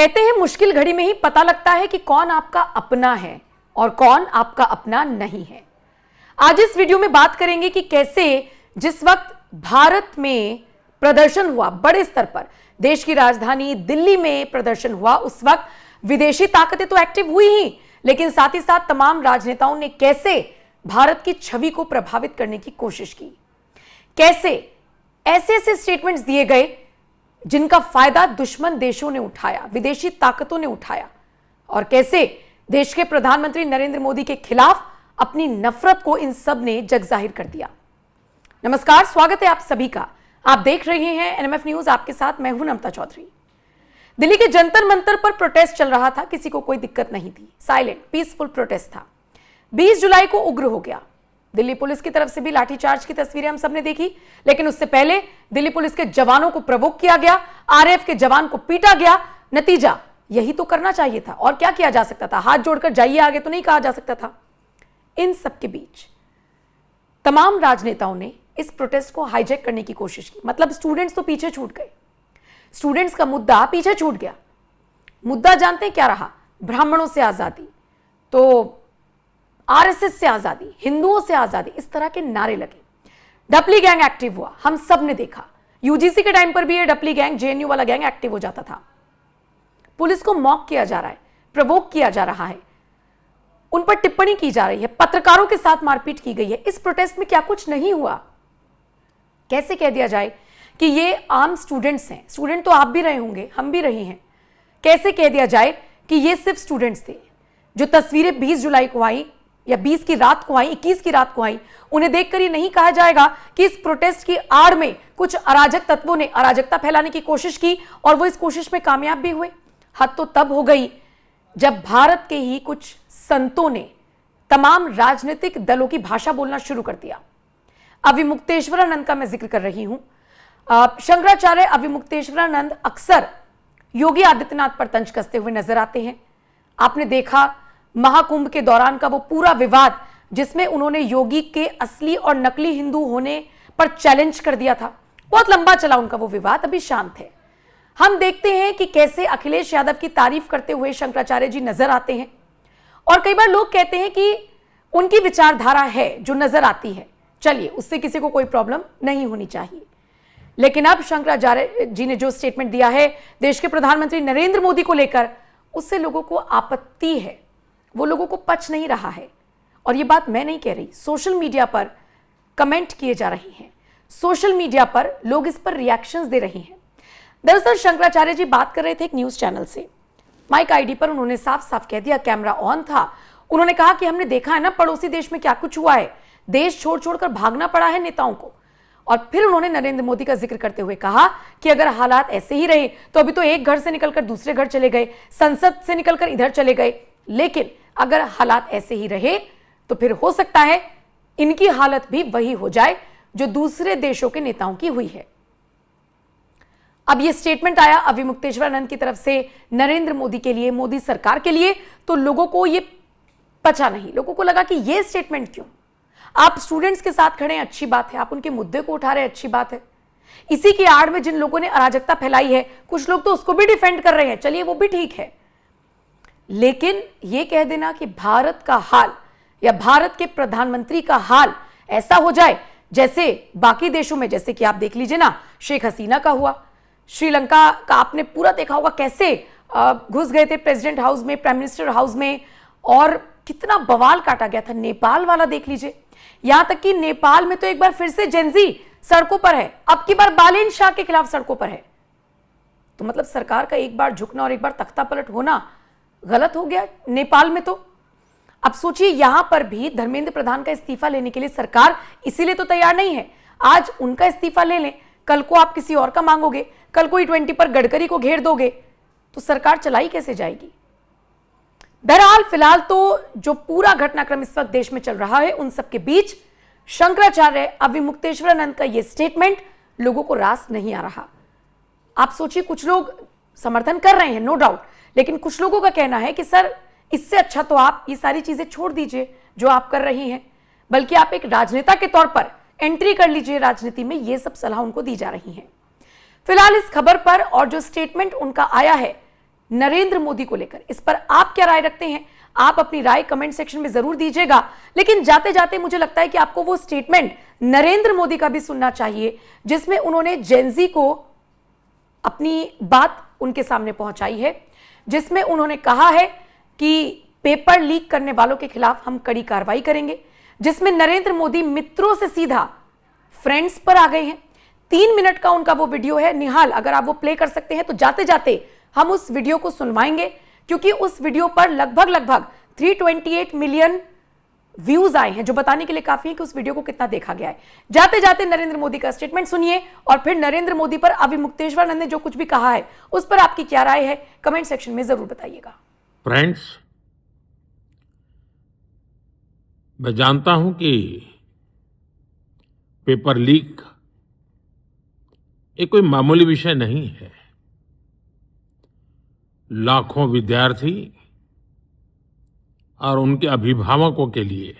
कहते हैं मुश्किल घड़ी में ही पता लगता है कि कौन आपका अपना है और कौन आपका अपना नहीं है। आज इस वीडियो में बात करेंगे कि कैसे जिस वक्त भारत में प्रदर्शन हुआ बड़े स्तर पर, देश की राजधानी दिल्ली में प्रदर्शन हुआ, उस वक्त विदेशी ताकतें तो एक्टिव हुई ही, लेकिन साथ ही साथ तमाम राजनेताओं ने कैसे भारत की छवि को प्रभावित करने की कोशिश की, कैसे ऐसे ऐसे स्टेटमेंट्स दिए गए जिनका फायदा दुश्मन देशों ने उठाया, विदेशी ताकतों ने उठाया, और कैसे देश के प्रधानमंत्री नरेंद्र मोदी के खिलाफ अपनी नफरत को इन सब ने जग जाहिर कर दिया। नमस्कार, स्वागत है आप सभी का। आप देख रहे हैं एनएमएफ न्यूज, आपके साथ मैं हूं नमता चौधरी। दिल्ली के जंतर मंतर पर प्रोटेस्ट चल रहा था, किसी को कोई दिक्कत नहीं थी, साइलेंट पीसफुल प्रोटेस्ट था। 20 जुलाई को उग्र हो गया। दिल्ली पुलिस की तरफ से भी लाठीचार्ज की तस्वीरें हम सबने देखी, लेकिन उससे पहले दिल्ली पुलिस के जवानों को प्रोवोक किया गया, आरएएफ के जवान को पीटा गया। नतीजा यही तो करना चाहिए था, और क्या किया जा सकता था? हाथ जोड़कर जाइए आगे तो नहीं कहा जा सकता था। इन सब के बीच तमाम राजनेताओं ने इस प्रोटेस्ट को हाईजैक करने की कोशिश की। मतलब स्टूडेंट्स तो पीछे छूट गए, स्टूडेंट्स का मुद्दा पीछे छूट गया। मुद्दा जानते हैं क्या रहा? ब्राह्मणों से आजादी, तो आरएसएस से आजादी, हिंदुओं से आजादी, इस तरह के नारे लगे। डपली गैंग एक्टिव हुआ, हम सब ने देखा। यूजीसी के टाइम पर भी ये डपली गैंग, जेएनयू वाला गैंग एक्टिव हो जाता था। पुलिस को मॉक किया जा रहा है, प्रवोक किया जा रहा है, उन पर टिप्पणी की जा रही है, पत्रकारों के साथ मारपीट की गई है। इस प्रोटेस्ट में क्या कुछ नहीं हुआ? कैसे कह दिया जाए कि ये आम स्टूडेंट्स हैं? स्टूडेंट तो आप भी रहे होंगे, हम भी रहे हैं। कैसे कह दिया जाए कि ये सिर्फ स्टूडेंट्स थे? जो तस्वीरें 20 जुलाई को आई या 20 की रात को आई, 21 की रात को आई, उन्हें देखकर ये नहीं कहा जाएगा कि इस प्रोटेस्ट की आड़ में कुछ अराजक तत्वों ने अराजकता फैलाने की कोशिश की और वो इस कोशिश में कामयाब भी हुए। हद तो तब हो गई जब भारत के ही कुछ संतों ने तमाम राजनीतिक दलों की भाषा बोलना शुरू कर दिया। अविमुक्तेश्वरानंद का मैं जिक्र कर रही हूं। शंकराचार्य अविमुक्तेश्वरानंद अक्सर योगी आदित्यनाथ पर तंज कसते हुए नजर आते हैं। आपने देखा महाकुंभ के दौरान का वो पूरा विवाद, जिसमें उन्होंने योगी के असली और नकली हिंदू होने पर चैलेंज कर दिया था। बहुत लंबा चला उनका वो विवाद, अभी शांत है। हम देखते हैं कि कैसे अखिलेश यादव की तारीफ करते हुए शंकराचार्य जी नजर आते हैं, और कई बार लोग कहते हैं कि उनकी विचारधारा है जो नजर आती है, चलिए उससे किसी को कोई प्रॉब्लम नहीं होनी चाहिए। लेकिन अब शंकराचार्य जी ने जो स्टेटमेंट दिया है देश के प्रधानमंत्री नरेंद्र मोदी को लेकर, उससे लोगों को आपत्ति है, वो लोगों को पच नहीं रहा है। और ये बात मैं नहीं कह रही, सोशल मीडिया पर कमेंट किए जा रहे हैं, सोशल मीडिया पर लोग इस पर रिएक्शंस दे रहे हैं। दरअसल शंकराचार्य जी बात कर रहे थे एक न्यूज चैनल से, माइक आईडी पर उन्होंने साफ साफ कह दिया, कैमरा ऑन था, उन्होंने कहा कि हमने देखा है ना पड़ोसी देश में क्या कुछ हुआ है, देश छोड़ छोड़कर भागना पड़ा है नेताओं को। और फिर उन्होंने नरेंद्र मोदी का जिक्र करते हुए कहा कि अगर हालात ऐसे ही रहे तो अभी तो एक घर से निकलकर दूसरे घर चले गए, संसद से निकलकर इधर चले गए, लेकिन अगर हालात ऐसे ही रहे तो फिर हो सकता है इनकी हालत भी वही हो जाए जो दूसरे देशों के नेताओं की हुई है। अब यह स्टेटमेंट आया अविमुक्तेश्वरानंद की तरफ से नरेंद्र मोदी के लिए, मोदी सरकार के लिए, तो लोगों को यह पचा नहीं। लोगों को लगा कि यह स्टेटमेंट क्यों? आप स्टूडेंट्स के साथ खड़े हैं, अच्छी बात है, आप उनके मुद्दे को उठा रहे हैं, अच्छी बात है। इसी की आड़ में जिन लोगों ने अराजकता फैलाई है, कुछ लोग तो उसको भी डिफेंड कर रहे हैं, चलिए वो भी ठीक है। लेकिन यह कह देना कि भारत का हाल या भारत के प्रधानमंत्री का हाल ऐसा हो जाए जैसे बाकी देशों में, जैसे कि आप देख लीजिए ना, शेख हसीना का हुआ, श्रीलंका का आपने पूरा देखा होगा, कैसे घुस गए थे प्रेसिडेंट हाउस में, प्राइम मिनिस्टर हाउस में, और कितना बवाल काटा गया था। नेपाल वाला देख लीजिए, यहां तक कि नेपाल में तो एक बार फिर से जेनजी सड़कों पर है, अब की बार बालेन शाह के खिलाफ सड़कों पर है। तो मतलब सरकार का एक बार झुकना और एक बार तख्ता पलट होना गलत हो गया नेपाल में। तो अब सोचिए, यहां पर भी धर्मेंद्र प्रधान का इस्तीफा लेने के लिए सरकार इसीलिए तो तैयार नहीं है। आज उनका इस्तीफा ले लें, कल को आप किसी और का मांगोगे, कल को E20 पर गडकरी को घेर दोगे, तो सरकार चलाई कैसे जाएगी? बहरहाल फिलहाल तो जो पूरा घटनाक्रम इस वक्त देश में चल रहा है, उन सबके बीच शंकराचार्य अविमुक्तेश्वरानंद का यह स्टेटमेंट लोगों को रास नहीं आ रहा। आप सोचिए, कुछ लोग समर्थन कर रहे हैं, नो डाउट, लेकिन कुछ लोगों का कहना है कि सर इससे अच्छा तो आप ये सारी चीजें छोड़ दीजिए जो आप कर रही हैं, बल्कि आप एक राजनेता के तौर पर एंट्री कर लीजिए राजनीति में। ये सब सलाह उनको दी जा रही है। फिलहाल इस खबर पर और जो स्टेटमेंट उनका आया है, नरेंद्र मोदी को लेकर। इस पर आप क्या राय रखते हैं? आप अपनी राय कमेंट सेक्शन में जरूर दीजिएगा। लेकिन जाते जाते मुझे लगता है कि आपको वो स्टेटमेंट नरेंद्र मोदी का भी सुनना चाहिए जिसमें उन्होंने जेनजी को अपनी बात उनके सामने पहुंचाई है, जिसमें उन्होंने कहा है कि पेपर लीक करने वालों के खिलाफ हम कड़ी कार्रवाई करेंगे, जिसमें नरेंद्र मोदी मित्रों से सीधा फ्रेंड्स पर आ गए हैं। 3 मिनट का उनका वो वीडियो है। निहाल, अगर आप वो प्ले कर सकते हैं तो जाते जाते हम उस वीडियो को सुनवाएंगे, क्योंकि उस वीडियो पर लगभग 328 मिलियन व्यूज आए हैं, जो बताने के लिए काफी है कि उस वीडियो को कितना देखा गया है। जाते जाते नरेंद्र मोदी का स्टेटमेंट सुनिए और फिर नरेंद्र मोदी पर अविमुक्तेश्वर ने जो कुछ भी कहा है उस पर आपकी क्या राय है, कमेंट सेक्शन में जरूर बताइएगा। फ्रेंड्स, मैं जानता हूं कि पेपर लीक ये कोई मामूली विषय नहीं है। लाखों विद्यार्थी और उनके अभिभावकों के लिए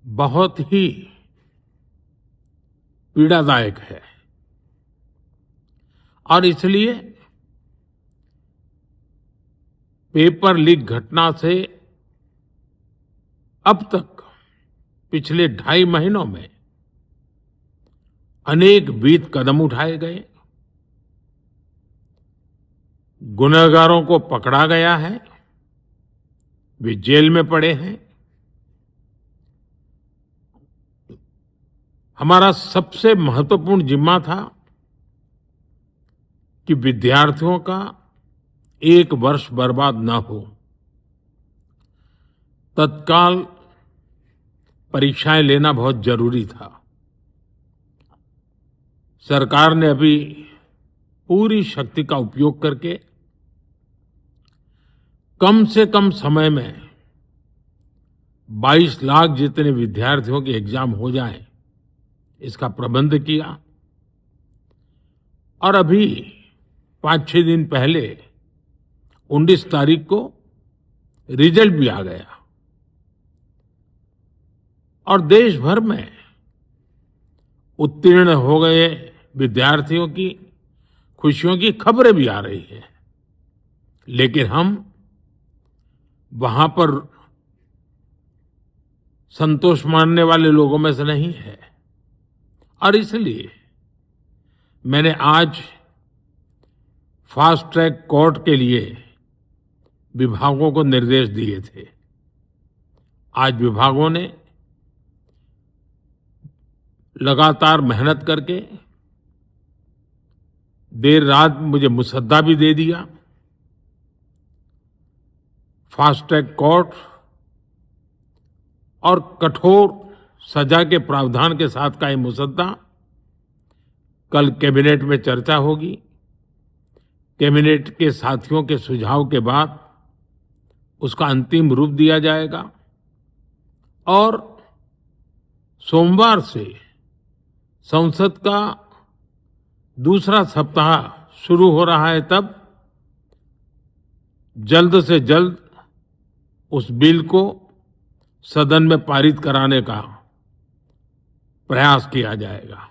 बहुत ही पीड़ादायक है, और इसलिए पेपर लीक घटना से अब तक पिछले 2.5 महीनों में अनेक विहित कदम उठाए गए, गुनहगारों को पकड़ा गया है, वे जेल में पड़े हैं। हमारा सबसे महत्वपूर्ण जिम्मा था कि विद्यार्थियों का 1 वर्ष बर्बाद न हो। तत्काल परीक्षाएं लेना बहुत जरूरी था। सरकार ने अभी पूरी शक्ति का उपयोग करके कम से कम समय में 22 लाख जितने विद्यार्थियों के एग्जाम हो जाएं, इसका प्रबंध किया। और अभी 5-6 दिन पहले 19 तारीख को रिजल्ट भी आ गया, और देश भर में उत्तीर्ण हो गए विद्यार्थियों की खुशियों की खबरें भी आ रही हैं। लेकिन हम वहां पर संतोष मानने वाले लोगों में से नहीं है, और इसलिए मैंने आज फास्ट ट्रैक कोर्ट के लिए विभागों को निर्देश दिए थे। आज विभागों ने लगातार मेहनत करके देर रात मुझे मुसद्दा भी दे दिया। फास्ट ट्रैक कोर्ट और कठोर सजा के प्रावधान के साथ का ये मुसद्दा कल कैबिनेट में चर्चा होगी। कैबिनेट के साथियों के सुझाव के बाद उसका अंतिम रूप दिया जाएगा, और सोमवार से संसद का दूसरा सप्ताह शुरू हो रहा है। तब जल्द से जल्द उस बिल को सदन में पारित कराने का प्रयास किया जाएगा।